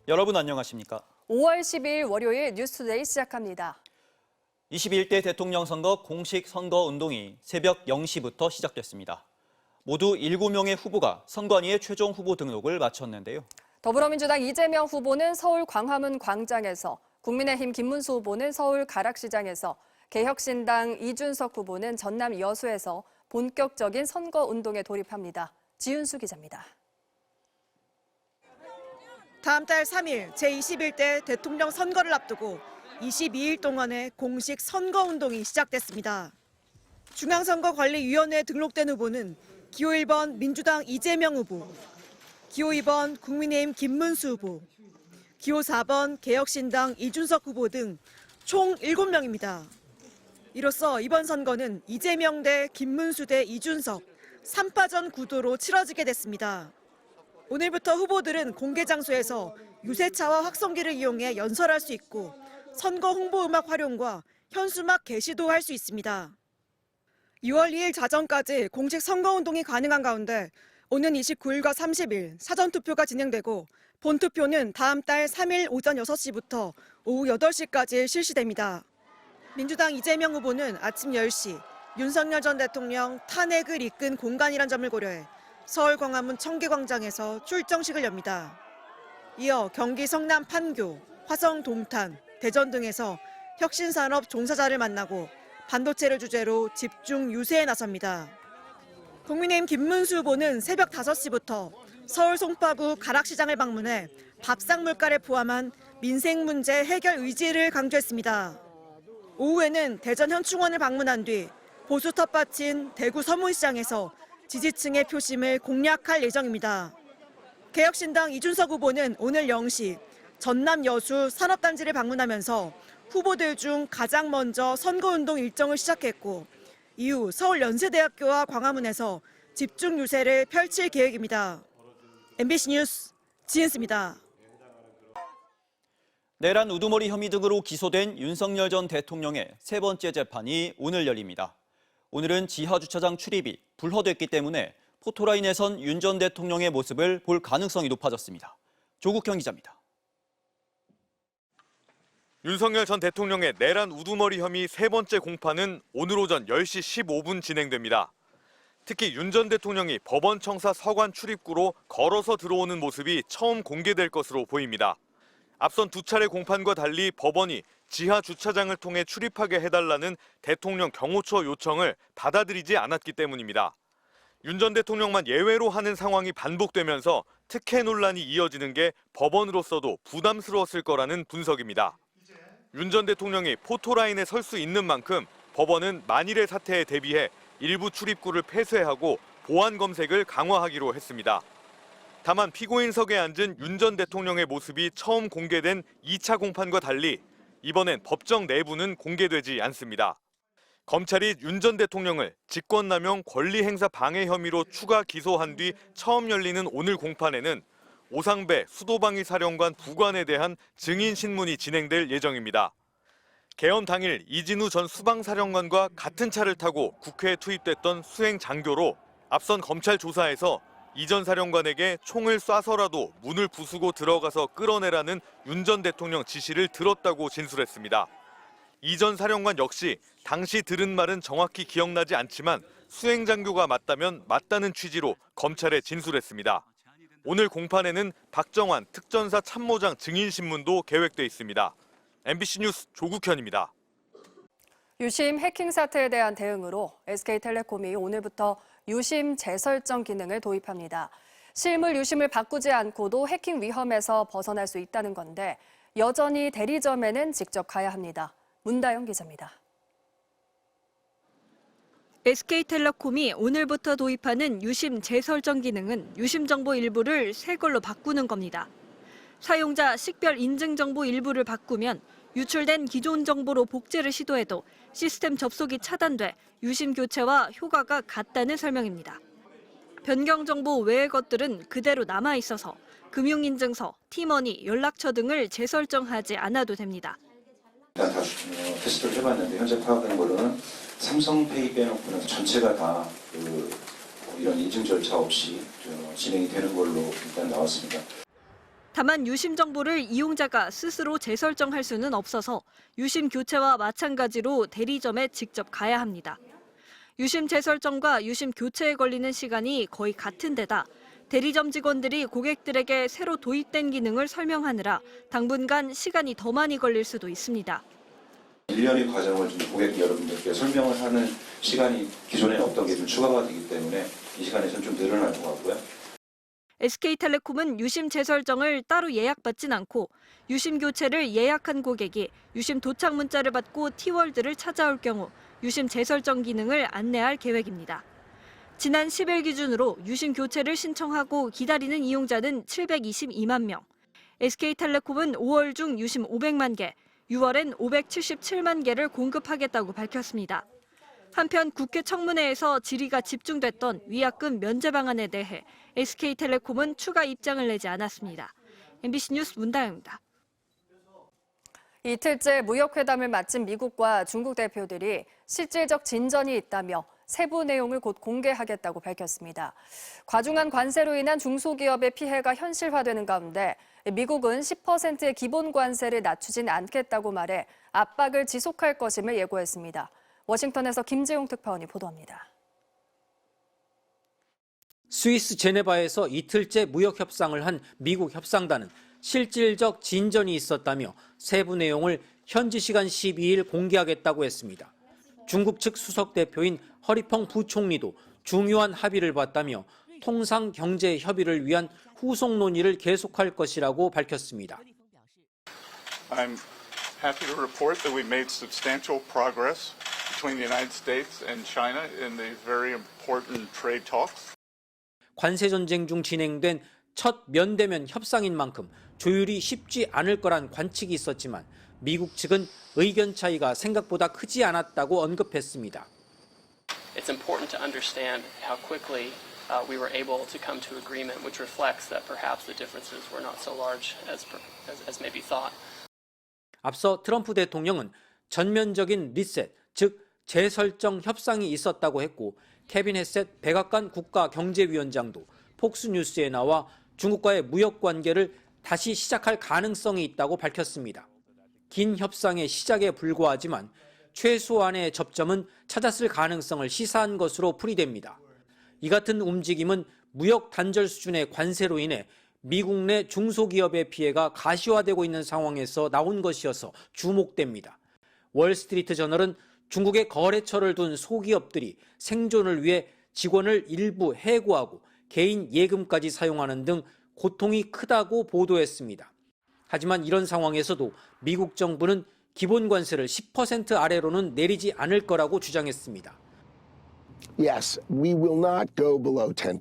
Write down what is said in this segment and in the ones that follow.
여러분 안녕하십니까? 5월 10일 월요일 뉴스투데이 시작합니다. 21대 대통령 선거 공식 선거 운동이 새벽 0시부터 시작됐습니다. 모두 7명의 후보가 선관위에 최종 후보 등록을 마쳤는데요. 더불어민주당 이재명 후보는 서울 광화문 광장에서, 국민의힘 김문수 후보는 서울 가락시장에서, 개혁신당 이준석 후보는 전남 여수에서 본격적인 선거 운동에 돌입합니다. 지윤수 기자입니다. 다음 달 3일 제21대 대통령 선거를 앞두고 22일 동안의 공식 선거운동이 시작됐습니다. 중앙선거관리위원회에 등록된 후보는 기호 1번 민주당 이재명 후보, 기호 2번 국민의힘 김문수 후보, 기호 4번 개혁신당 이준석 후보 등 총 7명입니다. 이로써 이번 선거는 이재명 대 김문수 대 이준석 3파전 구도로 치러지게 됐습니다. 오늘부터 후보들은 공개 장소에서 유세차와 확성기를 이용해 연설할 수 있고 선거 홍보 음악 활용과 현수막 게시도 할 수 있습니다. 6월 2일 자정까지 공식 선거운동이 가능한 가운데 오는 29일과 30일 사전투표가 진행되고 본투표는 다음 달 3일 오전 6시부터 오후 8시까지 실시됩니다. 민주당 이재명 후보는 아침 10시 윤석열 전 대통령 탄핵을 이끈 공간이란 점을 고려해 서울 광화문 청계광장에서 출정식을 엽니다. 이어 경기 성남 판교, 화성 동탄, 대전 등에서 혁신산업 종사자를 만나고 반도체를 주제로 집중 유세에 나섭니다. 국민의힘 김문수 후보는 새벽 5시부터 서울 송파구 가락시장을 방문해 밥상 물가를 포함한 민생 문제 해결 의지를 강조했습니다. 오후에는 대전 현충원을 방문한 뒤 보수 텃밭인 대구 서문시장에서 지지층의 표심을 공략할 예정입니다. 개혁신당 이준석 후보는 오늘 0시 전남 여수 산업단지를 방문하면서 후보들 중 가장 먼저 선거운동 일정을 시작했고 이후 서울 연세대학교와 광화문에서 집중 유세를 펼칠 계획입니다. MBC 뉴스 지은수입니다. 내란 우두머리 혐의 등으로 기소된 윤석열 전 대통령의 세 번째 재판이 오늘 열립니다. 오늘은 지하주차장 출입이 불허됐기 때문에 포토라인에선 윤 전 대통령의 모습을 볼 가능성이 높아졌습니다. 조국현 기자입니다. 윤석열 전 대통령의 내란 우두머리 혐의 세 번째 공판은 오늘 오전 10시 15분 진행됩니다. 특히 윤 전 대통령이 법원 청사 서관 출입구로 걸어서 들어오는 모습이 처음 공개될 것으로 보입니다. 앞선 두 차례 공판과 달리 법원이 지하 주차장을 통해 출입하게 해달라는 대통령 경호처 요청을 받아들이지 않았기 때문입니다. 윤 전 대통령만 예외로 하는 상황이 반복되면서 특혜 논란이 이어지는 게 법원으로서도 부담스러웠을 거라는 분석입니다. 윤 전 대통령이 포토라인에 설 수 있는 만큼 법원은 만일의 사태에 대비해 일부 출입구를 폐쇄하고 보안 검색을 강화하기로 했습니다. 다만 피고인석에 앉은 윤 전 대통령의 모습이 처음 공개된 2차 공판과 달리 이번엔 법정 내부는 공개되지 않습니다. 검찰이 윤 전 대통령을 직권남용 권리행사 방해 혐의로 추가 기소한 뒤 처음 열리는 오늘 공판에는 오상배 수도방위 사령관 부관에 대한 증인 신문이 진행될 예정입니다. 개헌 당일 이진우 전 수방사령관과 같은 차를 타고 국회에 투입됐던 수행 장교로 앞선 검찰 조사에서 이 전 사령관에게 총을 쏴서라도 문을 부수고 들어가서 끌어내라는 윤 전 대통령 지시를 들었다고 진술했습니다. 이 전 사령관 역시 당시 들은 말은 정확히 기억나지 않지만 수행 장교가 맞다면 맞다는 취지로 검찰에 진술했습니다. 오늘 공판에는 박정환 특전사 참모장 증인신문도 계획돼 있습니다. MBC 뉴스 조국현입니다. 유심 해킹 사태에 대한 대응으로 SK텔레콤이 오늘부터 유심 재설정 기능을 도입합니다. 실물 유심을 바꾸지 않고도 해킹 위험에서 벗어날 수 있다는 건데 여전히 대리점에는 직접 가야 합니다. 문다영 기자입니다. SK텔레콤이 오늘부터 도입하는 유심 재설정 기능은 유심 정보 일부를 새 걸로 바꾸는 겁니다. 사용자 식별 인증 정보 일부를 바꾸면 유출된 기존 정보로 복제를 시도해도 시스템 접속이 차단돼 유심 교체와 효과가 같다는 설명입니다. 변경 정보 외의 것들은 그대로 남아 있어서 금융인증서, 티머니, 연락처 등을 재설정하지 않아도 됩니다. 일단 다 테스트를 해봤는데 현재 파악된 걸로는 삼성페이 빼놓고는 전체가 다 이런 인증 절차 없이 진행이 되는 걸로 일단 나왔습니다. 다만 유심 정보를 이용자가 스스로 재설정할 수는 없어서 유심 교체와 마찬가지로 대리점에 직접 가야 합니다. 유심 재설정과 유심 교체에 걸리는 시간이 거의 같은 데다 대리점 직원들이 고객들에게 새로 도입된 기능을 설명하느라 당분간 시간이 더 많이 걸릴 수도 있습니다. 일련의 과정을 좀 고객 여러분들께 설명을 하는 시간이 기존에 없던 게 좀 추가가 되기 때문에 이 시간이 좀 늘어날 것 같고요. SK텔레콤은 유심 재설정을 따로 예약받진 않고 유심 교체를 예약한 고객이 유심 도착 문자를 받고 T월드를 찾아올 경우 유심 재설정 기능을 안내할 계획입니다. 지난 10일 기준으로 유심 교체를 신청하고 기다리는 이용자는 722만 명. SK텔레콤은 5월 중 유심 500만 개, 6월엔 577만 개를 공급하겠다고 밝혔습니다. 한편 국회 청문회에서 질의가 집중됐던 위약금 면제 방안에 대해 SK텔레콤은 추가 입장을 내지 않았습니다. MBC 뉴스 문다영입니다. 이틀째 무역회담을 마친 미국과 중국 대표들이 실질적 진전이 있다며 세부 내용을 곧 공개하겠다고 밝혔습니다. 과중한 관세로 인한 중소기업의 피해가 현실화되는 가운데 미국은 10%의 기본 관세를 낮추진 않겠다고 말해 압박을 지속할 것임을 예고했습니다. 워싱턴에서 김재용 특파원이 보도합니다. 스위스 제네바에서 이틀째 무역 협상을 한 미국 협상단은 실질적 진전이 있었다며 세부 내용을 현지 시간 12일 공개하겠다고 했습니다. 중국 측 수석 대표인 허리펑 부총리도 중요한 합의를 봤다며 통상 경제 협의를 위한 후속 논의를 계속할 것이라고 밝혔습니다. I'm happy to report that we made substantial progress between the United States and China in these very important trade talks. 관세 전쟁 중 진행된 첫 면대면 협상인 만큼 조율이 쉽지 않을 거란 관측이 있었지만 미국 측은 의견 차이가 생각보다 크지 않았다고 언급했습니다. It's important to understand how quickly we were able to come to agreement, which reflects that perhaps the differences were not so large as may be thought. 앞서 트럼프 대통령은 전면적인 리셋, 즉 재설정 협상이 있었다고 했고 케빈 헤셋 백악관 국가경제위원장도 폭스뉴스에 나와 중국과의 무역 관계를 다시 시작할 가능성이 있다고 밝혔습니다. 긴 협상의 시작에 불과하지만 최소한의 접점은 찾았을 가능성을 시사한 것으로 풀이됩니다. 이 같은 움직임은 무역 단절 수준의 관세로 인해 미국 내 중소기업의 피해가 가시화되고 있는 상황에서 나온 것이어서 주목됩니다. 월스트리트 저널은 중국의 거래처를 둔 소기업들이 생존을 위해 직원을 일부 해고하고 개인 예금까지 사용하는 등 고통이 크다고 보도했습니다. 하지만 이런 상황에서도 미국 정부는 기본 관세를 10% 아래로는 내리지 않을 거라고 주장했습니다. Yes, we will not go below 10%.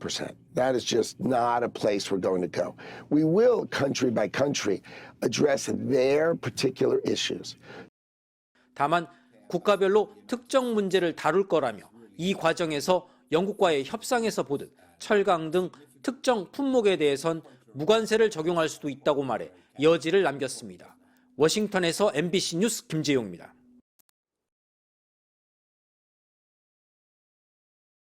That is just not a place we're going to go. We will, country by country, address their particular issues. 다만 국가별로 특정 문제를 다룰 거라며 이 과정에서 영국과의 협상에서 보듯 철강 등 특정 품목에 대해선 무관세를 적용할 수도 있다고 말해 여지를 남겼습니다. 워싱턴에서 MBC 뉴스 김재용입니다.